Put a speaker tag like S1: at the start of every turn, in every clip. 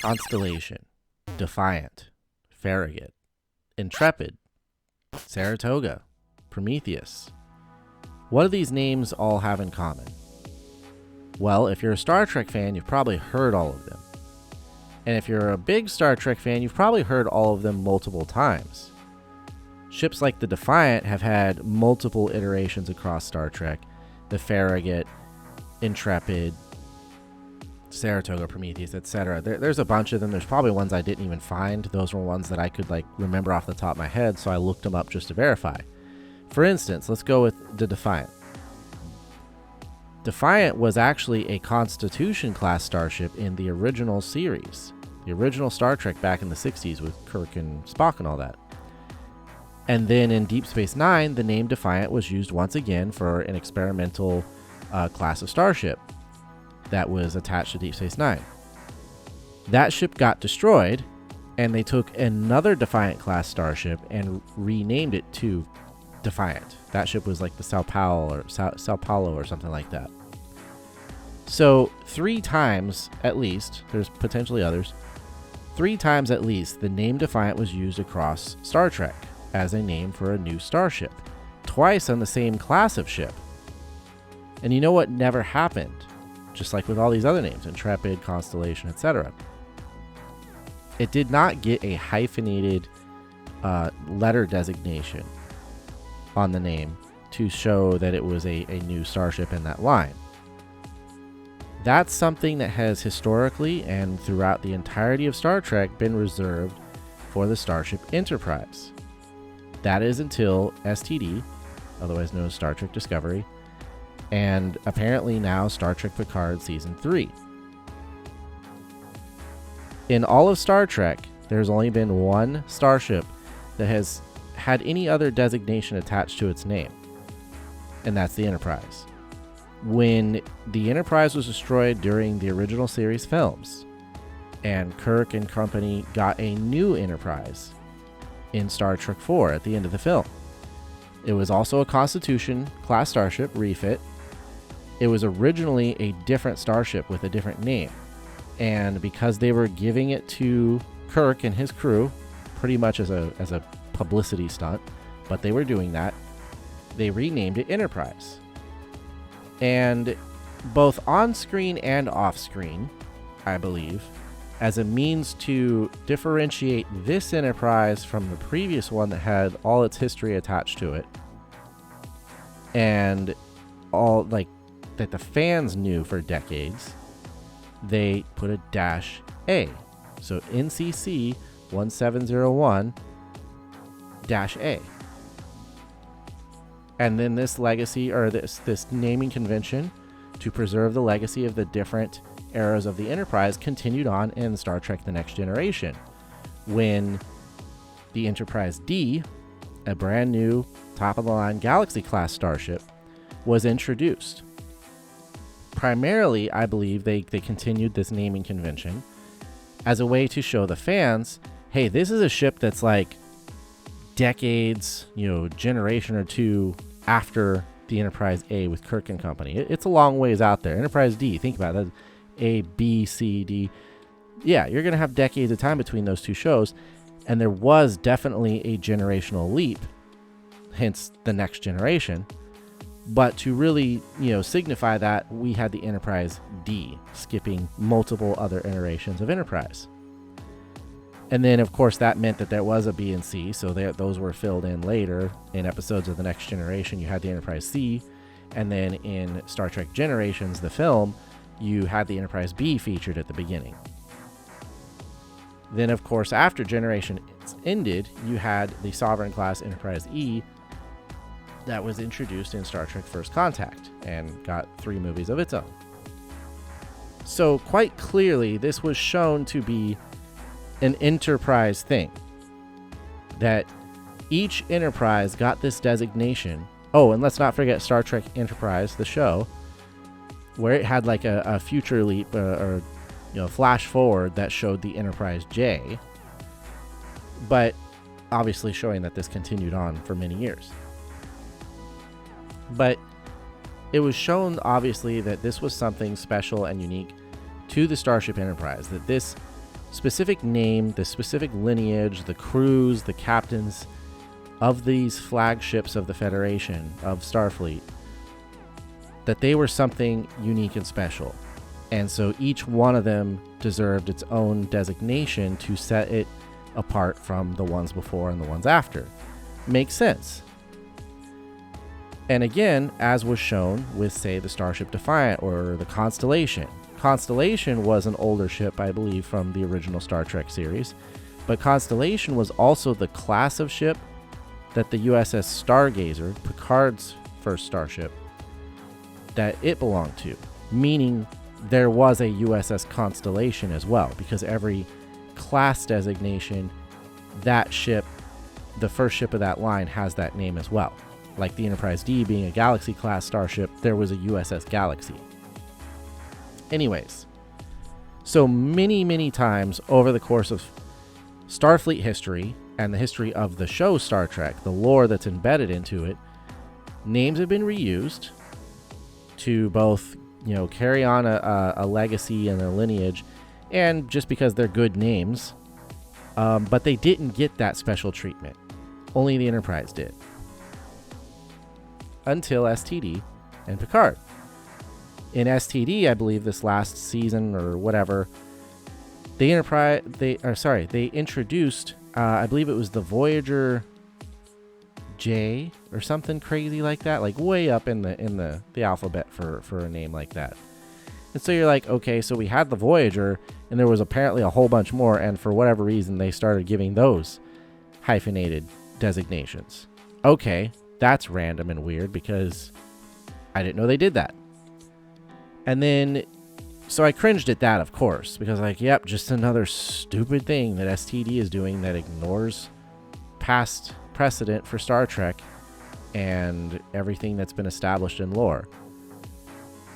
S1: Constellation, Defiant, Farragut, Intrepid, Saratoga, Prometheus. What do these names all have in common? Well, if you're a Star Trek fan, you've probably heard all of them. And if you're a big Star Trek fan, you've probably heard all of them multiple times. Ships like the Defiant have had multiple iterations across Star Trek. The Farragut, Intrepid, Saratoga, Prometheus, etc. There's a bunch of them. There's probably ones I didn't even find. Those were ones that I could remember off the top of my head, so I looked them up just to verify. For instance, let's go with the Defiant. Defiant was actually a Constitution-class starship in the original series. The original Star Trek back in the 60s with Kirk and Spock and all that. And then in Deep Space Nine, the name Defiant was used once again for an experimental class of starship that was attached to Deep Space Nine. That ship got destroyed, and they took another Defiant-class starship and renamed it to Defiant. That ship was like the Sao Paulo or something like that. So 3 times at least, there's potentially others, 3 times at least the name Defiant was used across Star Trek as a name for a new starship, twice on the same class of ship. And you know what never happened? Just like with all these other names, Intrepid, Constellation, etc. It did not get a hyphenated letter designation on the name to show that it was a new starship in that line. That's something that has historically and throughout the entirety of Star Trek been reserved for the Starship Enterprise. That is until STD, otherwise known as Star Trek Discovery, and apparently now Star Trek Picard Season 3. In all of Star Trek, there's only been one starship that has had any other designation attached to its name, and that's the Enterprise. When the Enterprise was destroyed during the original series films, and Kirk and company got a new Enterprise in Star Trek IV at the end of the film. It was also a Constitution-class starship, refit. It was originally a different starship with a different name, and because they were giving it to Kirk and his crew, pretty much as a publicity stunt, but they were doing that, they renamed it Enterprise. And both on-screen and off-screen, I believe, as a means to differentiate this Enterprise from the previous one that had all its history attached to it, and all that the fans knew for decades, they put a -A. So NCC 1701-A. And then this legacy, or this naming convention to preserve the legacy of the different eras of the Enterprise continued on in Star Trek The Next Generation, when the Enterprise D, a brand new top-of-the-line Galaxy-class starship, was introduced. Primarily, I believe they continued this naming convention as a way to show the fans, hey, this is a ship that's like decades, generation or two after the Enterprise A with Kirk and company. It's a long ways out there. Enterprise D, think about it, A, B, C, D. Yeah, you're going to have decades of time between those two shows, and there was definitely a generational leap, hence The Next Generation. But to really, signify that, we had the Enterprise D, skipping multiple other iterations of Enterprise. And then, of course, that meant that there was a B and C, so those were filled in later. In episodes of The Next Generation, you had the Enterprise C, and then in Star Trek Generations, the film, you had the Enterprise B featured at the beginning. Then, of course, after Generations ended, you had the Sovereign-class Enterprise E that was introduced in Star Trek First Contact and got 3 movies of its own. So, quite clearly, this was shown to be an Enterprise thing. That each Enterprise got this designation. Oh, and let's not forget Star Trek Enterprise, the show, where it had like a future leap or flash forward that showed the Enterprise J, but obviously showing that this continued on for many years. But it was shown, obviously, that this was something special and unique to the Starship Enterprise, that this specific name, the specific lineage, the crews, the captains of these flagships of the Federation, of Starfleet, that they were something unique and special. And so each one of them deserved its own designation to set it apart from the ones before and the ones after. Makes sense. And again, as was shown with, say, the Starship Defiant or the Constellation. Constellation was an older ship, I believe, from the original Star Trek series. But Constellation was also the class of ship that the USS Stargazer, Picard's first starship, that it belonged to. Meaning there was a USS Constellation as well, because every class designation, that ship, the first ship of that line, has that name as well. Like the Enterprise D being a Galaxy class starship, there was a USS Galaxy. Anyways, so many times over the course of Starfleet history and the history of the show Star Trek, the lore that's embedded into it, names have been reused to both, carry on a legacy and a lineage, and just because they're good names, but they didn't get that special treatment. Only the Enterprise did. Until STD and Picard. In STD, I believe this last season or whatever, they introduced, I believe it was the Voyager J or something crazy like that, like way up in the alphabet for a name like that. And so you're like, okay, so we had the Voyager, and there was apparently a whole bunch more, and for whatever reason, they started giving those hyphenated designations. Okay, that's random and weird because I didn't know they did that. And then, so I cringed at that, of course, because yep, just another stupid thing that STD is doing that ignores past precedent for Star Trek and everything that's been established in lore.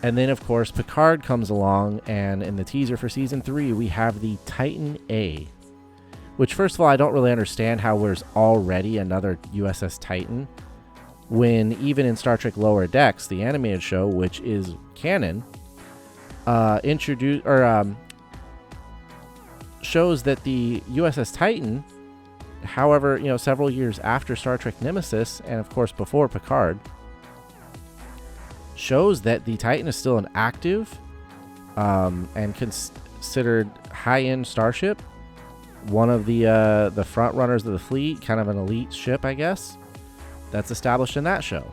S1: And then, of course, Picard comes along, and in the teaser for Season 3, we have the Titan A, which, first of all, I don't really understand how there's already another USS Titan, when even in Star Trek Lower Decks, the animated show, which is canon, shows that the USS Titan, however, several years after Star Trek Nemesis, and of course before Picard, shows that the Titan is still an active and considered high-end starship, one of the front runners of the fleet, kind of an elite ship, I guess, that's established in that show.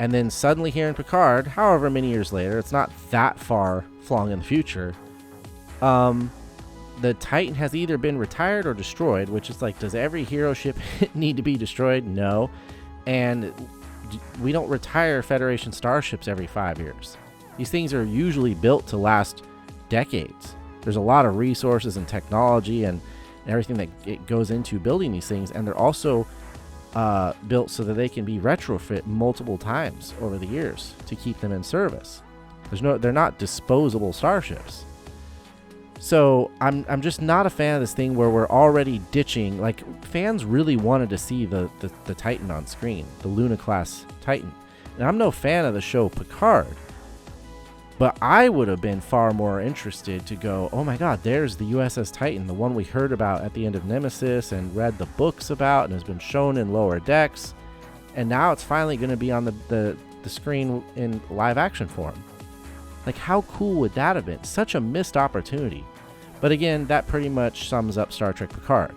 S1: And then suddenly here in Picard, however many years later, it's not that far flung in the future, the Titan has either been retired or destroyed, which is like, does every hero ship need to be destroyed? No. And we don't retire Federation starships every 5 years. These things are usually built to last decades. There's a lot of resources and technology and everything that it goes into building these things, and they're also built so that they can be retrofit multiple times over the years to keep them in service. They're not disposable starships. So I'm just not a fan of this thing where we're already ditching. Like, fans really wanted to see the Titan on screen, the Luna class Titan. And I'm no fan of the show Picard, but I would have been far more interested to go, oh my god, there's the USS Titan, the one we heard about at the end of Nemesis and read the books about and has been shown in Lower Decks, and now it's finally going to be on the screen in live action form. Like, how cool would that have been? Such a missed opportunity. But again, that pretty much sums up Star Trek Picard.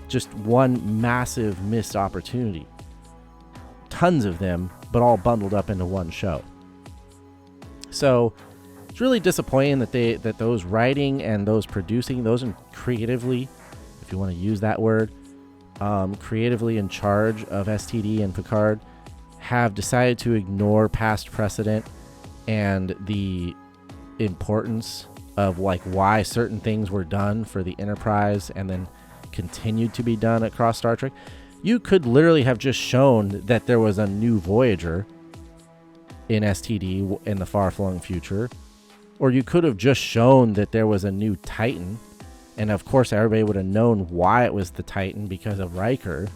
S1: Just one massive missed opportunity. Tons of them, but all bundled up into one show. So it's really disappointing that those writing and those producing, those creatively, if you want to use that word, creatively in charge of STD and Picard, have decided to ignore past precedent and the importance of why certain things were done for the Enterprise and then continued to be done across Star Trek. You could literally have just shown that there was a new Voyager in STD in the far-flung future, or you could have just shown that there was a new Titan, and of course everybody would have known why it was the Titan because of Riker,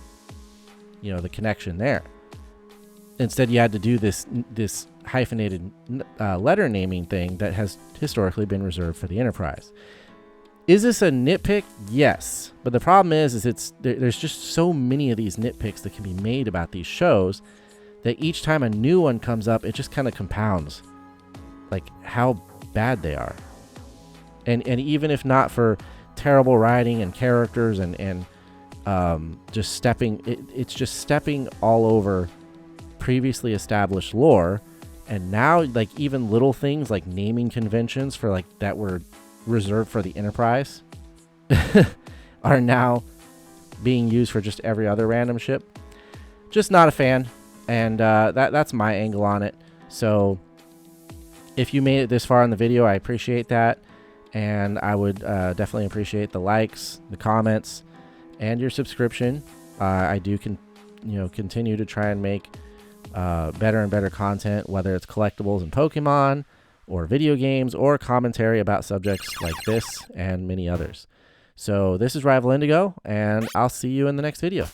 S1: the connection there. Instead, you had to do this hyphenated letter naming thing that has historically been reserved for the Enterprise. Is this a nitpick? Yes. But the problem is there's just so many of these nitpicks that can be made about these shows that each time a new one comes up, it just kind of compounds like how bad they are. And even if not for terrible writing and characters and just it's just stepping all over previously established lore. And now, like, even little things like naming conventions for like that were reserved for the Enterprise are now being used for just every other random ship. Just not a fan. And that's my angle on it. So if you made it this far in the video, I appreciate that. And I would definitely appreciate the likes, the comments, and your subscription. I do continue to try and make better and better content, whether it's collectibles and Pokemon, or video games, or commentary about subjects like this and many others. So this is Rival Indigo, and I'll see you in the next video.